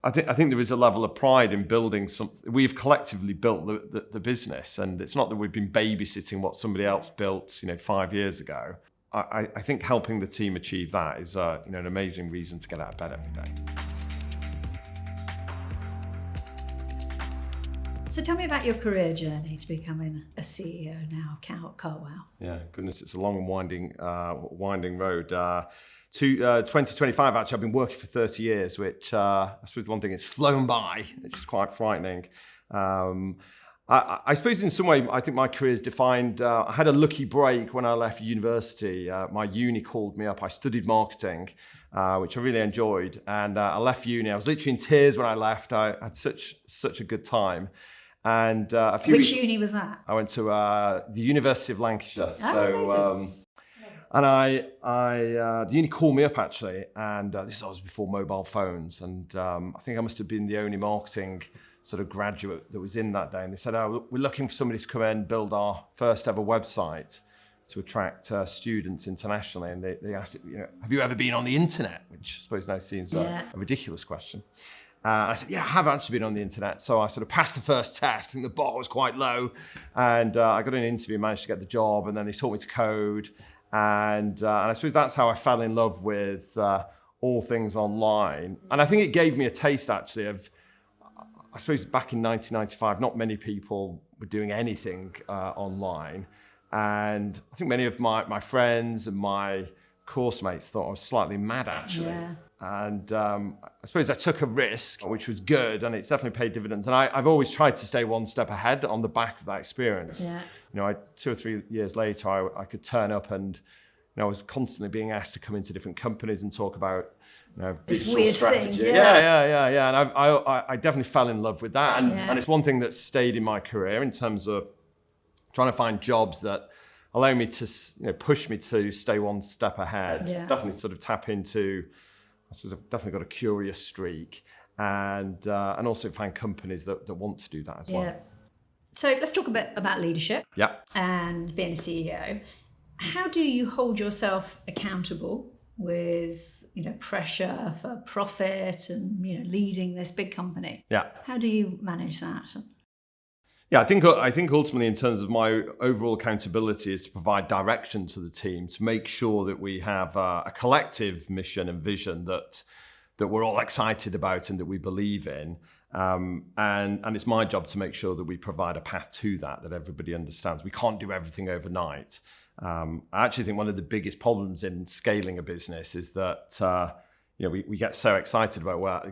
I think there is a level of pride in building something. We've collectively built the business, and it's not that we've been babysitting what somebody else built, 5 years ago. I think helping the team achieve that is an amazing reason to get out of bed every day. So tell me about your career journey to becoming a CEO now of Carwow. Yeah, goodness, it's a long and winding road. To 2025, actually, I've been working for 30 years, which I suppose one thing, it's flown by, which is quite frightening. I suppose in some way, I think my career is defined. I had a lucky break when I left university. My uni called me up. I studied marketing, which I really enjoyed. And I left uni. I was literally in tears when I left. I had such a good time. And Which uni was that? I went to the University of Lancashire. Oh, and the uni called me up actually, and this was before mobile phones. And I think I must have been the only marketing sort of graduate that was in that day. And they said, we're looking for somebody to come in and build our first ever website to attract students internationally. And they asked, have you ever been on the internet? Which I suppose now seems a ridiculous question. I said, yeah, I have actually been on the internet. So I sort of passed the first test. I think the bar was quite low. And I got an interview, managed to get the job. And then they taught me to code. And I suppose that's how I fell in love with all things online. And I think it gave me a taste actually of, I suppose back in 1995, not many people were doing anything online. And I think many of my friends and my course mates thought I was slightly mad actually. Yeah. And I suppose I took a risk, which was good, and it's definitely paid dividends. And I've always tried to stay one step ahead on the back of that experience. Yeah. 2 or 3 years later, I could turn up and I was constantly being asked to come into different companies and talk about this digital weird strategy. Thing, Yeah. And I definitely fell in love with that. And it's one thing that stayed in my career in terms of trying to find jobs that allow me to push me to stay one step ahead. Yeah. Definitely sort of tap into, I suppose I've definitely got a curious streak, and also find companies that want to do that as well. So let's talk a bit about leadership. Yeah. And being a CEO. How do you hold yourself accountable with pressure for profit and leading this big company? Yeah. How do you manage that? Yeah, I think ultimately in terms of my overall accountability is to provide direction to the team, to make sure that we have a collective mission and vision that we're all excited about and that we believe in. And it's my job to make sure that we provide a path to that everybody understands. We can't do everything overnight. I actually think one of the biggest problems in scaling a business is that we get so excited about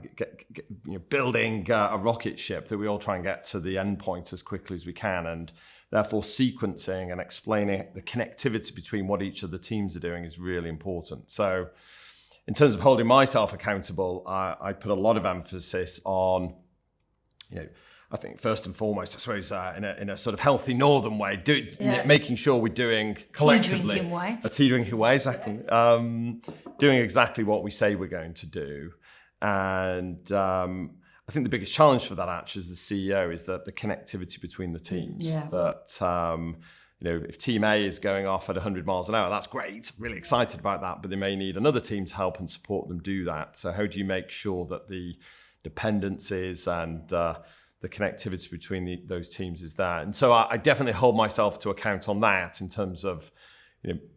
building a rocket ship that we all try and get to the end point as quickly as we can, and therefore sequencing and explaining the connectivity between what each of the teams are doing is really important. So in terms of holding myself accountable, I put a lot of emphasis on, I think first and foremost, I suppose, in a sort of healthy northern way, making sure we're doing collectively a tea drinking way, exactly, doing exactly what we say we're going to do. And I think the biggest challenge for that actually as the CEO is that the connectivity between the teams. Yeah. That if team A is going off at 100 miles an hour, that's great, really excited about that, but they may need another team to help and support them do that. So how do you make sure that the dependencies and the connectivity between those teams is there? And so I definitely hold myself to account on that in terms of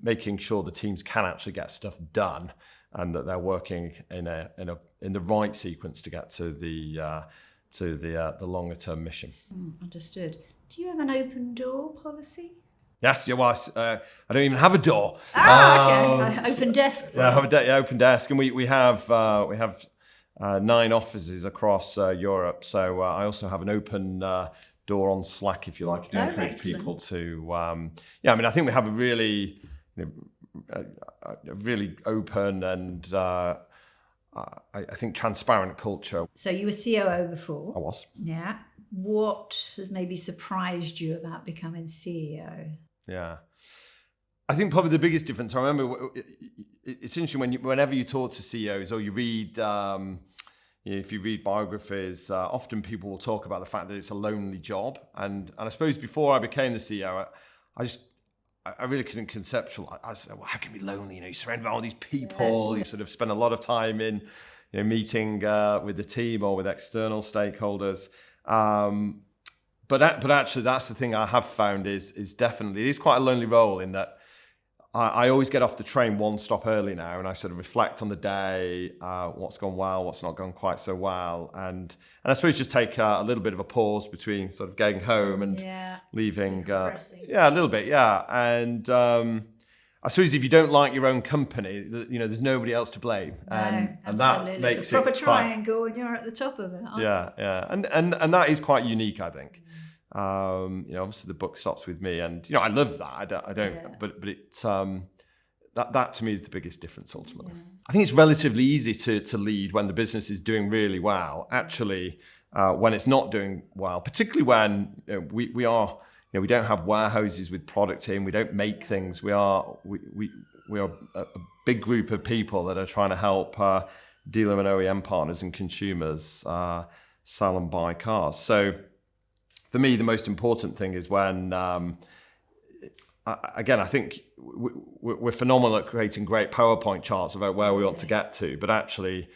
making sure the teams can actually get stuff done and that they're working in the right sequence to get to the longer term mission. Understood. Do you have an open door policy? Yes, well, I don't even have a door. Okay. Open desk. Yeah, I have open desk, and we have 9 offices across Europe. So I also have an open door on Slack, if you like. I do encourage people to. I think we have a really, really open and I think transparent culture. So you were COO before. I was. Yeah. What has maybe surprised you about becoming CEO? Yeah. I think probably the biggest difference, I remember, it's interesting whenever you talk to CEOs or you read, if you read biographies, often people will talk about the fact that it's a lonely job. And I suppose before I became the CEO, I really couldn't conceptualize. I said, well, how can it be lonely? You're surrounded by all these people. You sort of spend a lot of time in meeting with the team or with external stakeholders. But actually, that's the thing I have found is definitely, it is quite a lonely role in that I always get off the train one stop early now, and I sort of reflect on the day, what's gone well, what's not gone quite so well, and I suppose just take a little bit of a pause between sort of getting home and leaving. A little bit, yeah. And I suppose if you don't like your own company, there's nobody else to blame, and that makes it's a proper triangle, and you're at the top of it. Yeah, and that is quite unique, I think. Obviously the buck stops with me, and I love that. I don't, but it's that to me is the biggest difference ultimately. Yeah. I think it's relatively easy to lead when the business is doing really well. Actually, when it's not doing well, particularly when we are, we don't have warehouses with product in, we don't make things. We are a big group of people that are trying to help dealer and OEM partners and consumers sell and buy cars. So for me, the most important thing is when, again, I think we're phenomenal at creating great PowerPoint charts about where we want to get to. But actually,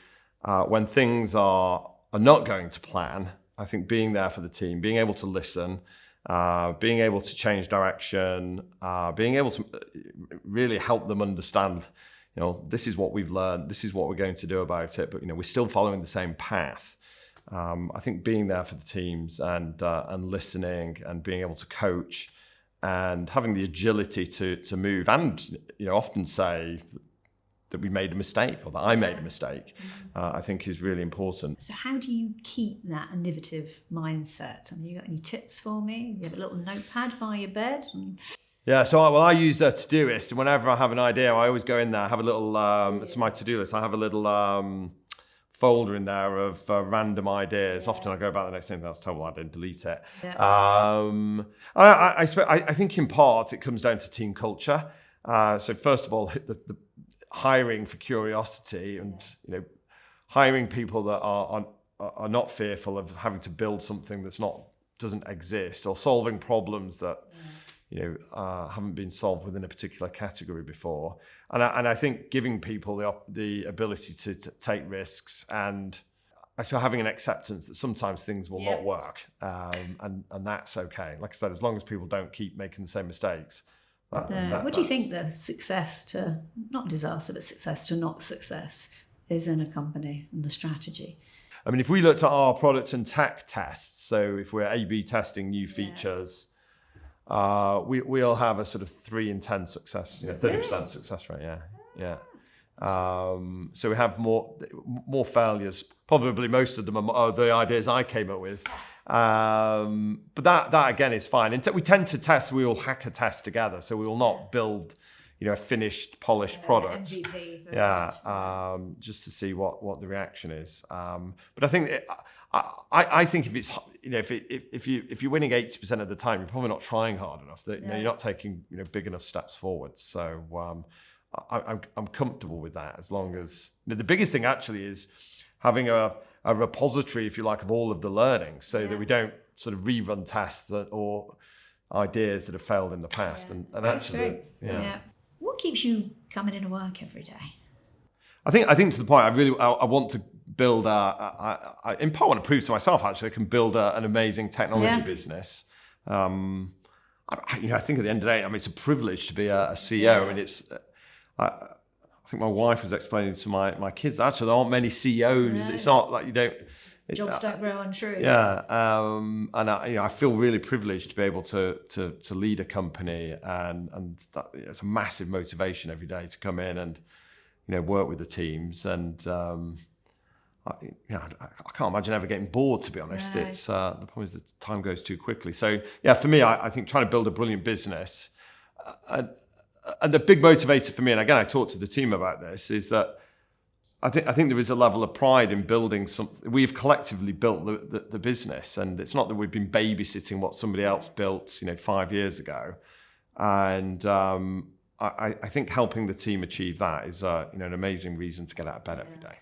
when things are not going to plan, I think being there for the team, being able to listen, being able to change direction, being able to really help them understand, this is what we've learned, this is what we're going to do about it, but we're still following the same path. I think being there for the teams and listening and being able to coach and having the agility to move and often say that we made a mistake or that I made a mistake, I think is really important. So how do you keep that innovative mindset? You got any tips for me? You have a little notepad by your bed? Yeah, so I use a to-do list. Whenever I have an idea, I always go in there, have a little, it's my to-do list. I have a little folder in there of random ideas. Often I go about the next thing, that's terrible, I don't delete it. I think in part it comes down to team culture. So first of all, the hiring for curiosity and hiring people that are not fearful of having to build something doesn't exist, or solving problems that haven't been solved within a particular category before. And I think giving people the ability to take risks, and I suppose having an acceptance that sometimes things will not work, and that's okay. Like I said, as long as people don't keep making the same mistakes. What do you think the success to, not disaster, but success to not success is in a company, and the strategy? I mean, if we looked at our product and tech tests, so if we're A/B testing new features, we'll have a sort of 3 in 10 success, 30% success rate. Yeah. So we have more failures. Probably most of them are the ideas I came up with. But that again is fine. And we tend to test. We will hacker test together, so we will not build, a finished, polished product. MVP just to see what the reaction is. But I think. I think if it's if you're winning 80% of the time, you're probably not trying hard enough. That you're not taking big enough steps forward. So I'm comfortable with that, as long as the biggest thing actually is having a repository, if you like, of all of the learning, so that we don't sort of rerun tests or ideas that have failed in the past. And actually, what keeps you coming into work every day? I think to the point, I want to build I in part want to prove to myself actually I can build an amazing technology business. I think at the end of the day, it's a privilege to be a CEO. I mean, I think my wife was explaining to my kids that actually there aren't many CEOs. It's not like jobs don't grow on trees. And I feel really privileged to be able to lead a company, and that it's a massive motivation every day to come in and work with the teams, and I can't imagine ever getting bored, to be honest. It's the problem is that time goes too quickly. So for me, I think trying to build a brilliant business, and the big motivator for me, and again I talked to the team about this, is that I think there is a level of pride in building something. We've collectively built the business, and it's not that we've been babysitting what somebody else built 5 years ago, and I think helping the team achieve that is an amazing reason to get out of bed every day.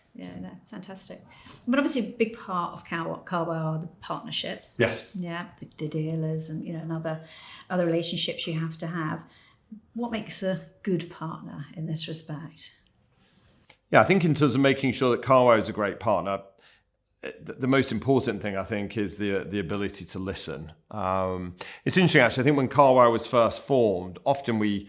Fantastic. But obviously a big part of Carwow are the partnerships. Yes. Yeah, the dealers and and other relationships you have to have. What makes a good partner in this respect? Yeah, I think in terms of making sure that Carwow is a great partner, the most important thing, I think, is the ability to listen. It's interesting, actually. I think when Carwow was first formed, often we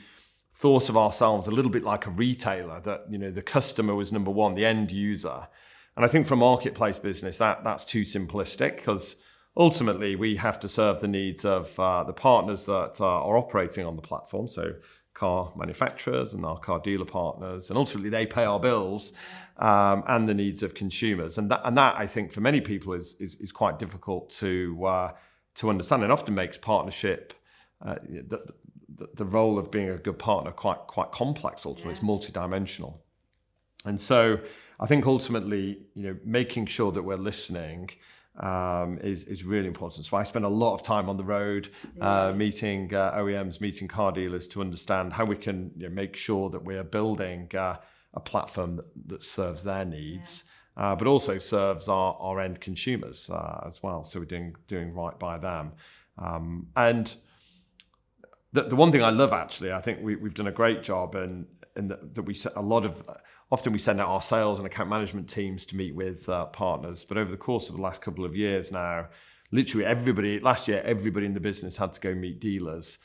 thought of ourselves a little bit like a retailer, that, you know, the customer was number one, the end user. And I think for a marketplace business, that's too simplistic, because ultimately we have to serve the needs of the partners that are operating on the platform. So car manufacturers and our car dealer partners, and ultimately they pay our bills, and the needs of consumers. And that I think for many people is quite difficult to understand, and often makes partnership, the role of being a good partner quite complex. Ultimately, it's multidimensional. And so I think ultimately, you know, making sure that we're listening is really important. So I spend a lot of time on the road, meeting OEMs, meeting car dealers, to understand how we can, you know, make sure that we are building a platform that serves their needs, but also serves our end consumers as well. So we're doing right by them. And the one thing I love, actually, I think we've done a great job in that we set a lot of. Often we send out our sales and account management teams to meet with partners, but over the course of the last couple of years now, literally last year, everybody in the business had to go meet dealers,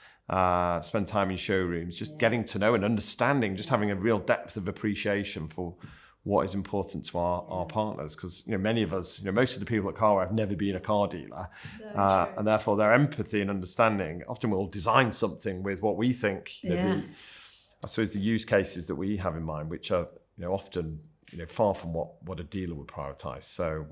spend time in showrooms, just getting to know and understanding, just having a real depth of appreciation for what is important to our partners. Because, you know, many of us, you know, most of the people at Carwow have never been a car dealer, and therefore their empathy and understanding, often we'll design something with what we think, you know, I suppose the use cases that we have in mind, which are, you know, often, you know, far from what a dealer would prioritize. So,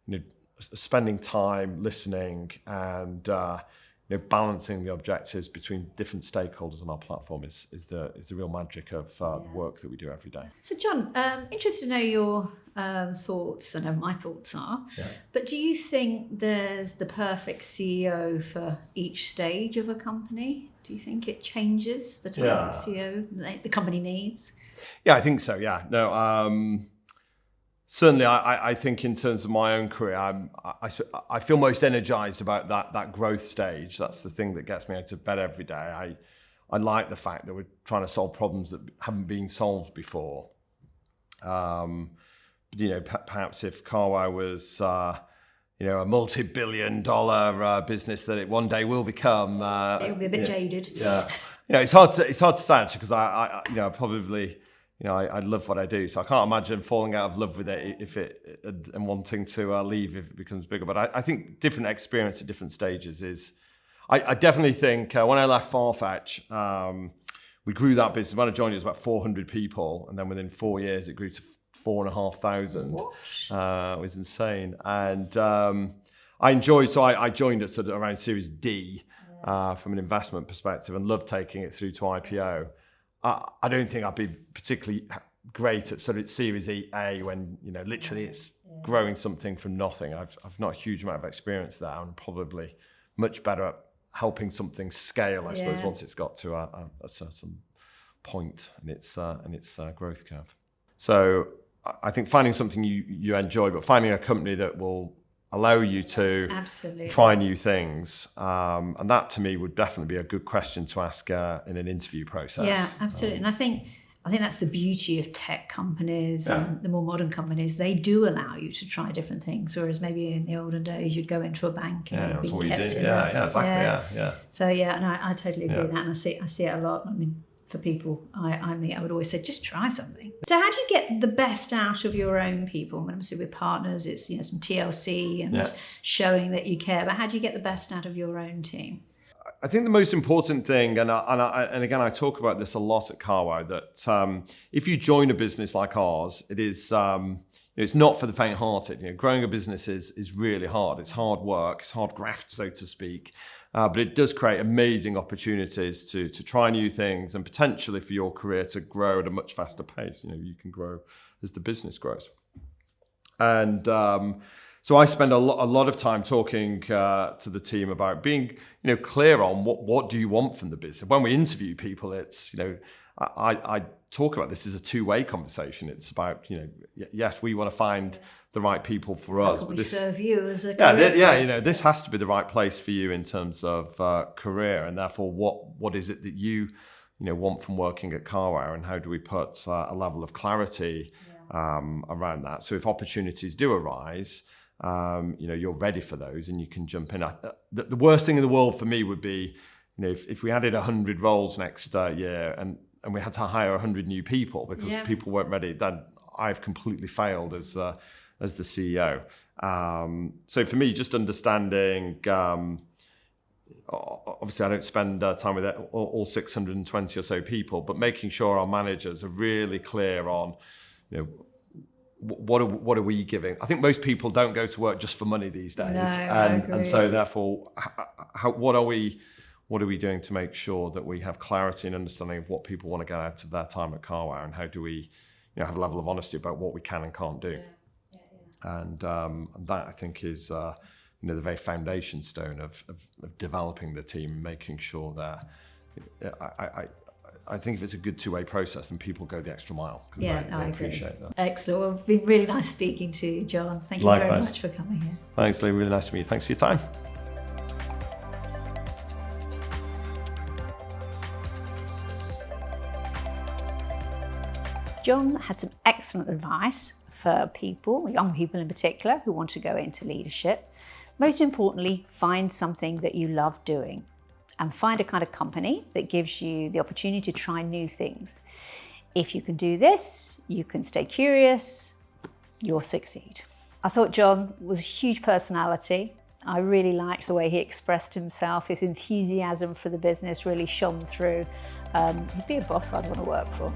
you know, spending time listening and, you know, balancing the objectives between different stakeholders on our platform is the real magic of the work that we do every day. So, John, interested to know your thoughts. I know my thoughts are, but do you think there's the perfect CEO for each stage of a company? Do you think it changes the type of CEO the company needs? Yeah, I think so. Yeah, no. Certainly, I think in terms of my own career, I feel most energized about that growth stage. That's the thing that gets me out of bed every day. I like the fact that we're trying to solve problems that haven't been solved before. You know, perhaps if Carwow was, you know, a multi-billion-dollar business that it one day will become, it'll be a bit jaded. Yeah, you know, it's hard to say actually, because I you know, probably. You know, I love what I do, so I can't imagine falling out of love with it and wanting to leave if it becomes bigger. But I think different experience at different stages is. I definitely think when I left Farfetch, we grew that business. When I joined, it was about 400 people, and then within 4 years, it grew to 4,500. It was insane, and I enjoyed. So I joined at sort of around Series D from an investment perspective, and loved taking it through to IPO. I don't think I'd be particularly great at sort of Series A when, you know, literally it's growing something from nothing. I've not a huge amount of experience there. I'm probably much better at helping something scale, I suppose, once it's got to a certain point in its growth curve. So I think finding something you enjoy, but finding a company that will allow you to try new things. And that to me would definitely be a good question to ask in an interview process. Yeah, absolutely. And I think that's the beauty of tech companies and the more modern companies. They do allow you to try different things, whereas maybe in the olden days you'd go into a bank and that's be what kept you did. in Yeah, exactly. Yeah. So I totally agree with that, and I see it a lot. I mean, for people I meet, I would always say, just try something. So how do you get the best out of your own people? I mean, obviously with partners, it's, you know, some TLC and showing that you care, but how do you get the best out of your own team? I think the most important thing, and again, I talk about this a lot at Carwow, that if you join a business like ours, it is it's not for the faint-hearted. You know, growing a business is really hard. It's hard work. It's hard graft, so to speak. But it does create amazing opportunities to try new things, and potentially for your career to grow at a much faster pace. You know, you can grow as the business grows. And so I spend a lot of time talking to the team about being, you know, clear on what do you want from the business. When we interview people, it's, you know, I talk about this as a two-way conversation. It's about, you know, yes, we want to find the right people for us. But this serve you as a you know, this has to be the right place for you in terms of career, and therefore what is it that you know want from working at Carwow, and how do we put a level of clarity around that. So if opportunities do arise, you're ready for those and you can jump in. The worst thing in the world for me would be, if we added 100 roles next year and we had to hire 100 new people because people weren't ready, then I've completely failed as the CEO. So for me, just understanding, obviously I don't spend time with all 620 or so people, but making sure our managers are really clear on, what are we giving? I think most people don't go to work just for money these days. No, I agree. And so therefore, what are we doing to make sure that we have clarity and understanding of what people want to get out of their time at Carwow, and how do we have a level of honesty about what we can and can't do? And that, I think, is the very foundation stone of developing the team, making sure that I think if it's a good two-way process, then people go the extra mile. Yeah, they I agree. Appreciate that. Excellent. Well, it's been really nice speaking to you, John. Thank you very much for coming here. Thanks, Lee. Really nice to meet you. Thanks for your time. John had some excellent advice for people, young people in particular, who want to go into leadership. Most importantly, find something that you love doing and find a kind of company that gives you the opportunity to try new things. If you can do this, you can stay curious, you'll succeed. I thought John was a huge personality. I really liked the way he expressed himself. His enthusiasm for the business really shone through. He'd be a boss I'd want to work for.